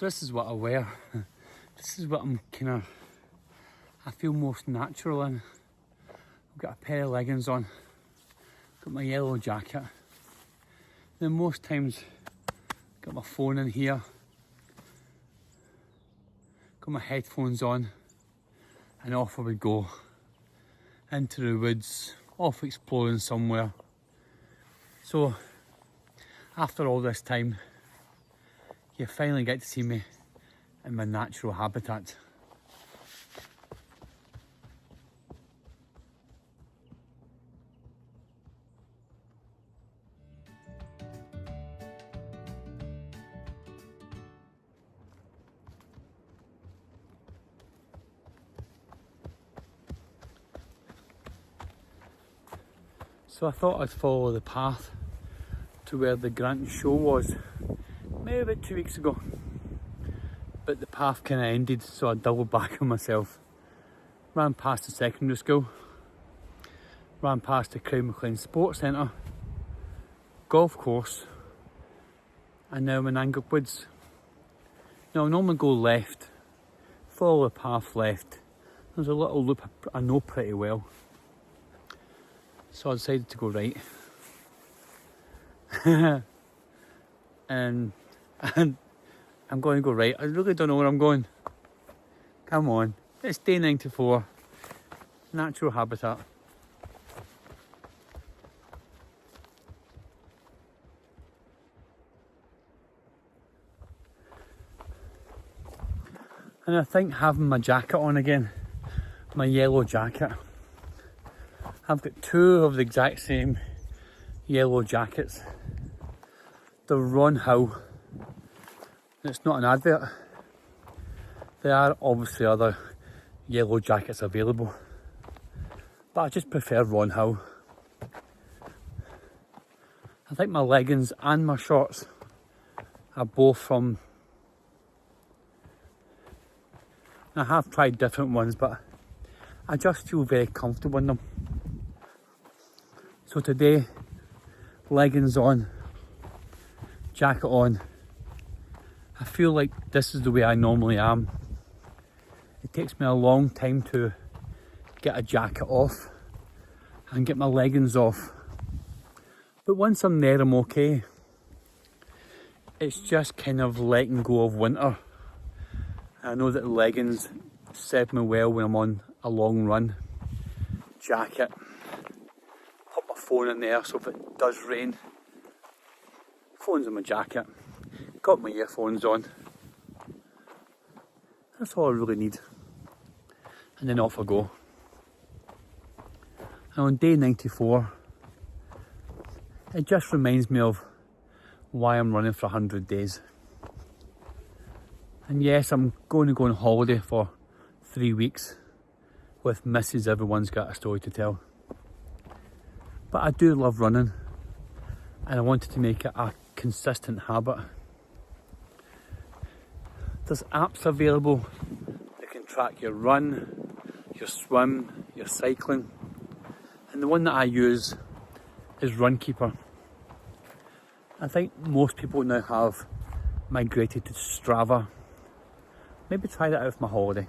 So this is what I wear. This is what I feel most natural in. I've got a pair of leggings on, got my yellow jacket. Then most times, got my phone in here, got my headphones on, and off I would go. Into the woods, off exploring somewhere. So, after all this time, you finally get to see me in my natural habitat. So I thought I'd follow the path to where the Granton show was, maybe about 2 weeks ago. But the path kind of ended, so I doubled back on myself. Ran past the secondary school, ran past the Crown McLean Sports Centre, golf course, and now I'm in Angach Woods. Now I normally go left, follow the path left. There's a little loop I know pretty well. So I decided to go right. and I'm going to go right. I really don't know where I'm going. Come on. It's day 94. Natural habitat. And I think having my jacket on again, my yellow jacket. I've got two of the exact same yellow jackets. They're Ron Howe. It's not an advert. There are obviously other yellow jackets available, but I just prefer Ron Howe. I think my leggings and my shorts are both from... I have tried different ones, but I just feel very comfortable in them. So today, leggings on, jacket on. I feel like this is the way I normally am. It takes me a long time to get a jacket off and get my leggings off. But once I'm there, I'm okay. It's just kind of letting go of winter. I know that leggings serve me well when I'm on a long run. Jacket. Put my phone in there so if it does rain, phone's in my jacket. Got my earphones on. That's all I really need. And then off I go. And on day 94, it just reminds me of why I'm running for 100 days. And yes, I'm going to go on holiday for 3 weeks with Mrs. Everyone's Got a Story to Tell. But I do love running, and I wanted to make it a consistent habit. There's apps available that can track your run, your swim, your cycling, and the one that I use is Runkeeper. I think most people now have migrated to Strava. Maybe try that out for my holiday.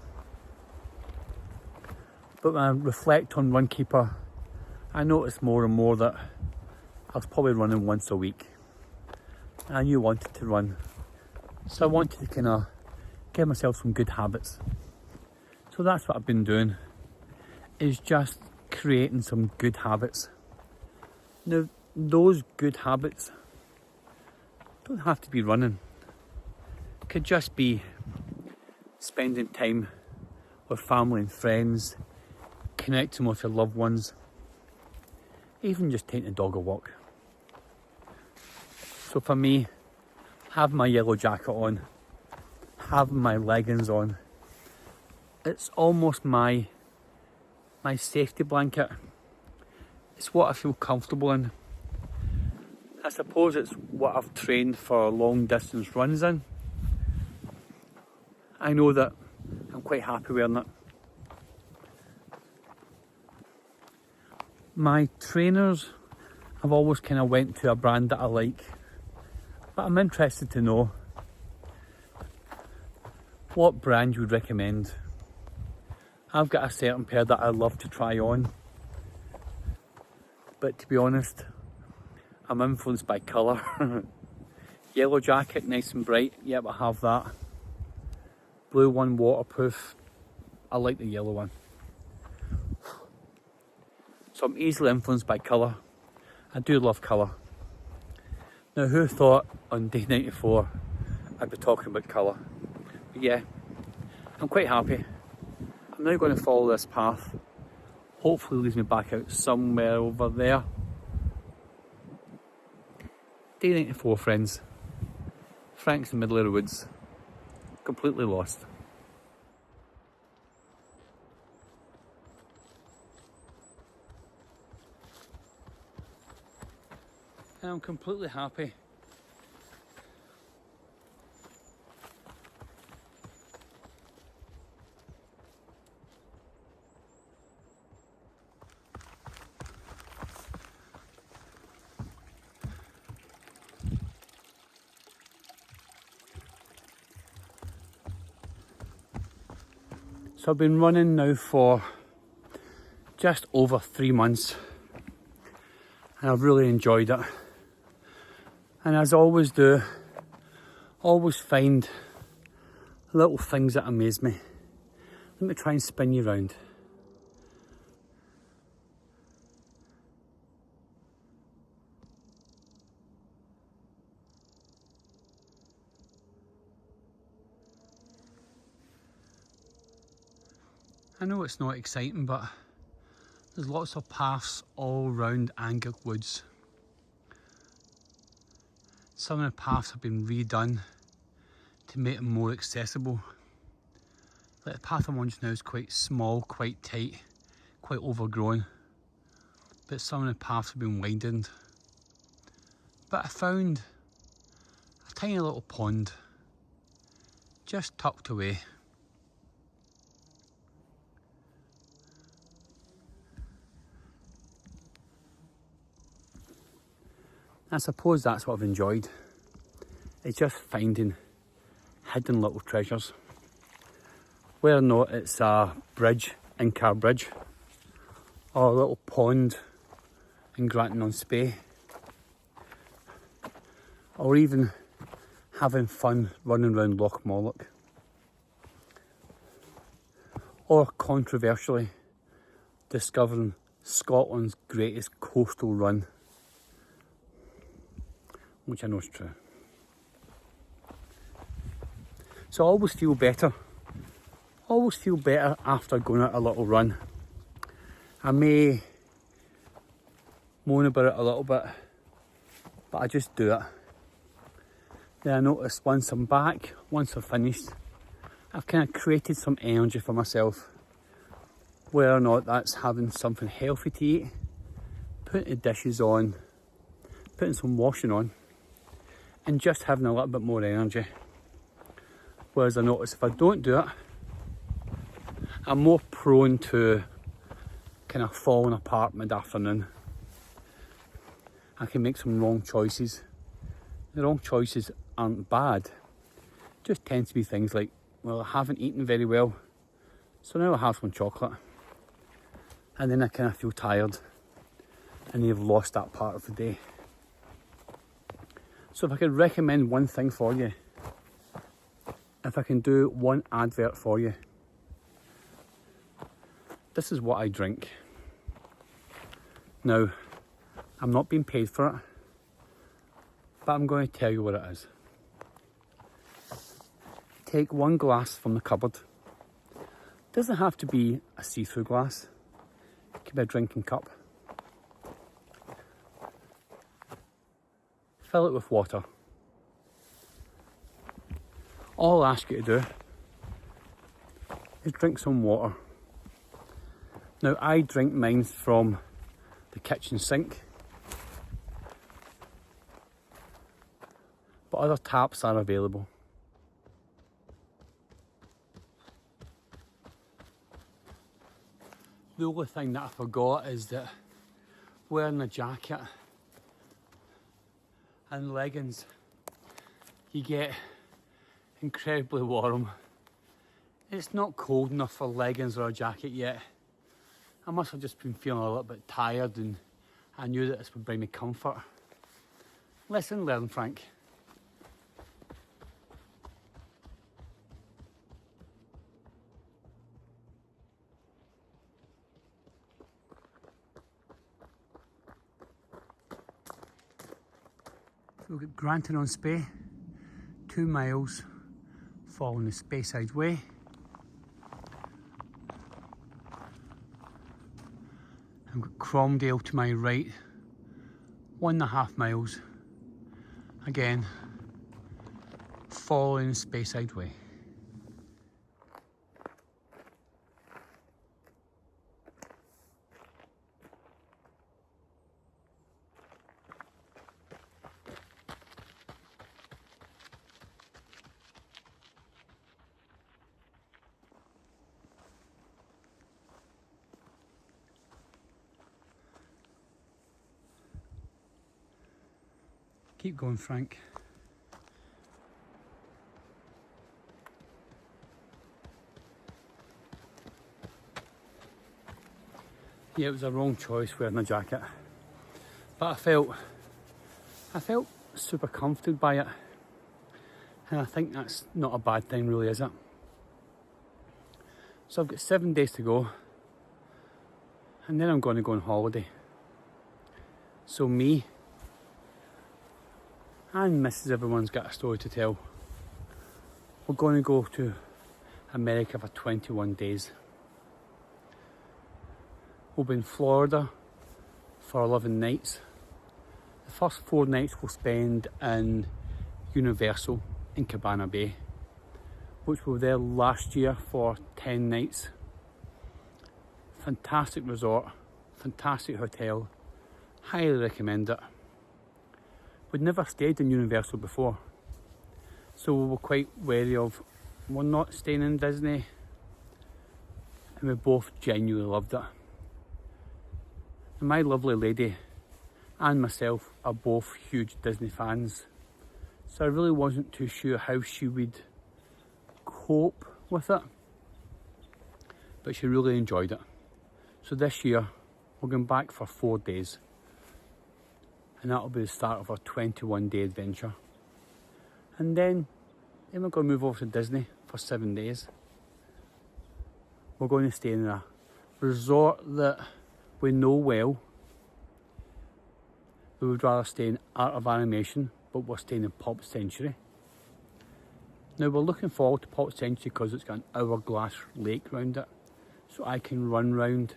But when I reflect on Runkeeper, I notice more and more that I was probably running once a week. And I knew I wanted to run. So I wanted to kind of give myself some good habits. So that's what I've been doing, is just creating some good habits. Now, those good habits don't have to be running. It could just be spending time with family and friends, connecting with your loved ones, even just taking a dog a walk. So for me, having my yellow jacket on, having my leggings on, it's almost my safety blanket. It's what I feel comfortable in. I suppose it's what I've trained for long distance runs in. I know that I'm quite happy wearing it. My trainers, I've always kind of went to a brand that I like, but I'm interested to know, what brand you would recommend. I've got a certain pair that I love to try on, but to be honest, I'm influenced by colour. Yellow jacket, nice and bright, yep, I have that. Blue one, waterproof, I like the yellow one. So I'm easily influenced by colour. I do love colour. Now who thought on day 94 I'd be talking about colour? But yeah, I'm quite happy. I'm now going to follow this path. Hopefully leads me back out somewhere over there. Day 94, friends. Frank's in the middle of the woods. Completely lost. And I'm completely happy. So I've been running now for just over 3 months and I've really enjoyed it. And as I always do, always find little things that amaze me. Let me try and spin you round. I know it's not exciting, but there's lots of paths all around Angach Woods. Some of the paths have been redone to make them more accessible. Like the path I'm on just now is quite small, quite tight, quite overgrown. But some of the paths have been widened. But I found a tiny little pond just tucked away. I suppose that's what I've enjoyed. It's just finding hidden little treasures. Whether or not it's a bridge, Angach Bridge, or a little pond in Granton-on-Spey, or even having fun running around Loch Morlock, or controversially discovering Scotland's greatest coastal run, which I know is true. So I always feel better after going out a little run. I may moan about it a little bit, but I just do it. Then I notice once I'm back, once I've finished, I've kind of created some energy for myself. Whether or not that's having something healthy to eat, putting the dishes on, putting some washing on, and just having a little bit more energy. Whereas I notice if I don't do it, I'm more prone to kind of falling apart mid-afternoon. I can make some wrong choices. The wrong choices aren't bad. It just tends to be things like, well, I haven't eaten very well, so now I have some chocolate. And then I kind of feel tired and you've lost that part of the day. So if I could recommend one thing for you, if I can do one advert for you, this is what I drink. Now, I'm not being paid for it, but I'm going to tell you what it is. Take one glass from the cupboard. Doesn't have to be a see-through glass. It could be a drinking cup. Fill it with water. All I'll ask you to do is drink some water. Now I drink mine from the kitchen sink, but other taps are available. The only thing that I forgot is that wearing a jacket and leggings, you get incredibly warm It's not cold enough for leggings or a jacket yet. I must have just been feeling a little bit tired and I knew that this would bring me comfort. Lesson learned, Frank. So we've got Granton on Spey, 2 miles following the Speyside Way. I've got Cromdale to my right, 1.5 miles, again following the Speyside Way. Keep going, Frank. Yeah, it was a wrong choice wearing a jacket, but I felt super comforted by it, and I think that's not a bad thing, really, is it? So I've got 7 days to go, and then I'm going to go on holiday. So me and Mrs. Everyone's got a story to tell. We're going to go to America for 21 days. We'll be in Florida for 11 nights. The first 4 nights we'll spend in Universal in Cabana Bay, which we were there last year for 10 nights. Fantastic resort, fantastic hotel, highly recommend it. We'd never stayed in Universal before, so we were quite wary of, we're not staying in Disney, and we both genuinely loved it. And my lovely lady and myself are both huge Disney fans, so I really wasn't too sure how she would cope with it, but she really enjoyed it. So this year we're going back for 4 days, and that'll be the start of our 21-day adventure. And then we're going to move over to Disney for 7 days. We're going to stay in a resort that we know well. We would rather stay in Art of Animation, but we're staying in Pop Century. Now we're looking forward to Pop Century because it's got an hourglass lake round it, so I can run round,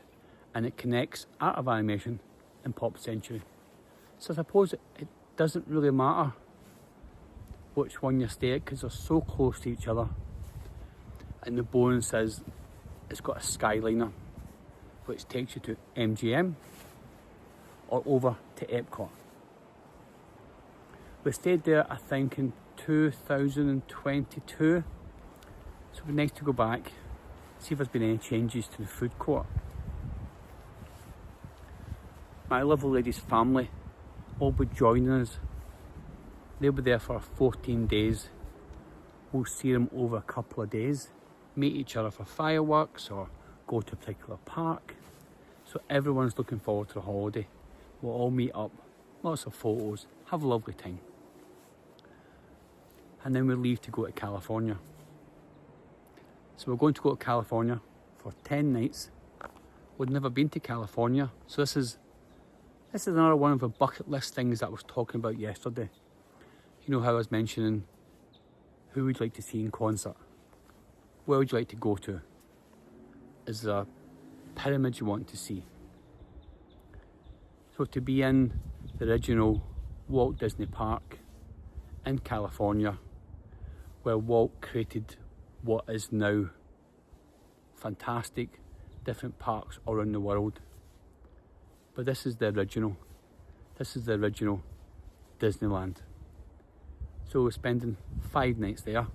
and it connects Art of Animation and Pop Century. So I suppose it doesn't really matter which one you stay at because they're so close to each other. And the bonus is it's got a Skyliner which takes you to MGM or over to Epcot. We stayed there, I think, in 2022, so it'd be nice to go back, see if there's been any changes to the food court. My lovely lady's family will be joining us. They'll be there for 14 days. We'll see them over a couple of days, meet each other for fireworks or go to a particular park. So everyone's looking forward to the holiday. We'll all meet up, lots of photos, have a lovely time. And then we'll leave to go to California. So we're going to go to California for 10 nights. We've never been to California, so this is another one of the bucket list things that I was talking about yesterday. You know how I was mentioning who would you like to see in concert? Where would you like to go to? Is there a pyramid you want to see? So to be in the original Walt Disney Park in California, where Walt created what is now fantastic different parks around the world. But this is the original. This is the original Disneyland. So we're spending 5 nights there.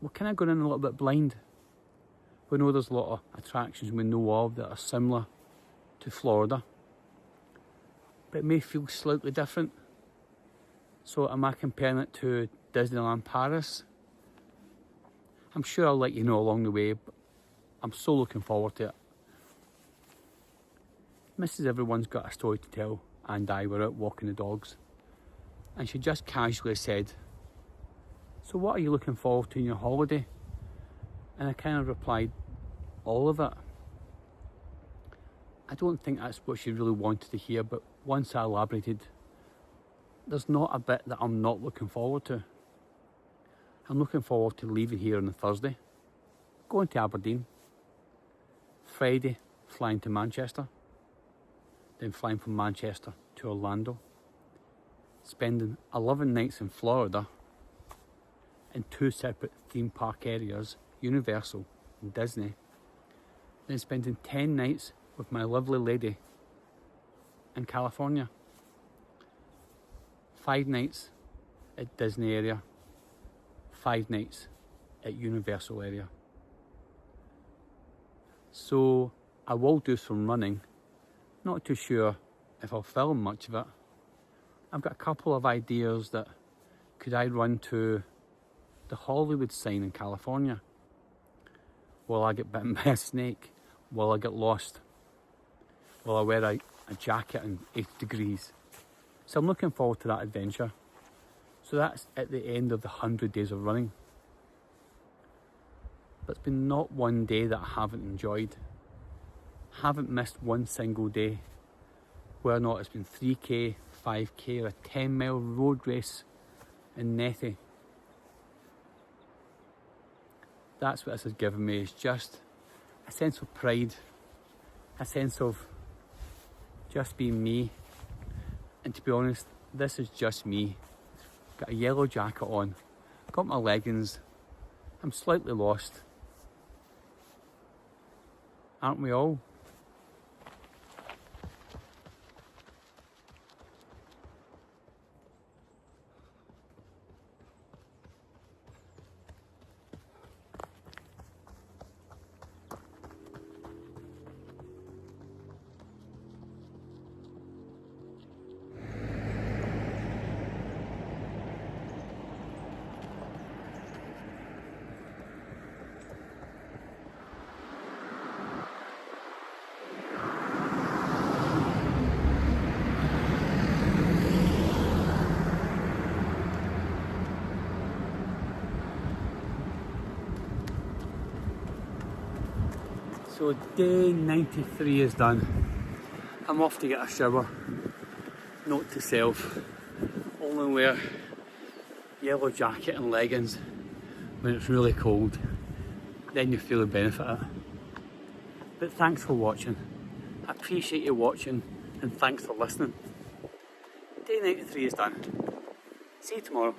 We're kind of going in a little bit blind. We know there's a lot of attractions we know of that are similar to Florida, but it may feel slightly different. So am I comparing it to Disneyland Paris? I'm sure I'll let you know along the way, but I'm so looking forward to it. Mrs. Everyone's got a story to tell, and I were out walking the dogs, and she just casually said, "So what are you looking forward to in your holiday?" And I kind of replied, "All of it." I don't think that's what she really wanted to hear, but once I elaborated, there's not a bit that I'm not looking forward to. I'm looking forward to leaving here on a Thursday, going to Aberdeen, Friday flying to Manchester, then flying from Manchester to Orlando, spending 11 nights in Florida in 2 separate theme park areas, Universal and Disney, then spending 10 nights with my lovely lady in California. 5 nights at Disney area, 5 nights at Universal area. So I will do some running, not too sure if I'll film much of it. I've got a couple of ideas that could I run to the Hollywood sign in California? Will I get bitten by a snake? Will I get lost? Will I wear a jacket in 80 degrees? So I'm looking forward to that adventure. So that's at the end of the 100 days of running. But it's been not one day that I haven't enjoyed. Haven't missed one single day. Whether or not it's been 3k, 5k or a 10-mile road race in Nethe. That's what this has given me, is just a sense of pride, a sense of just being me. And to be honest, this is just me. Got a yellow jacket on, got my leggings, I'm slightly lost. Aren't we all? So day 93 is done. I'm off to get a shower. Note to self, only wear yellow jacket and leggings when it's really cold. Then you feel the benefit of it. But thanks for watching. I appreciate you watching and thanks for listening. Day 93 is done. See you tomorrow.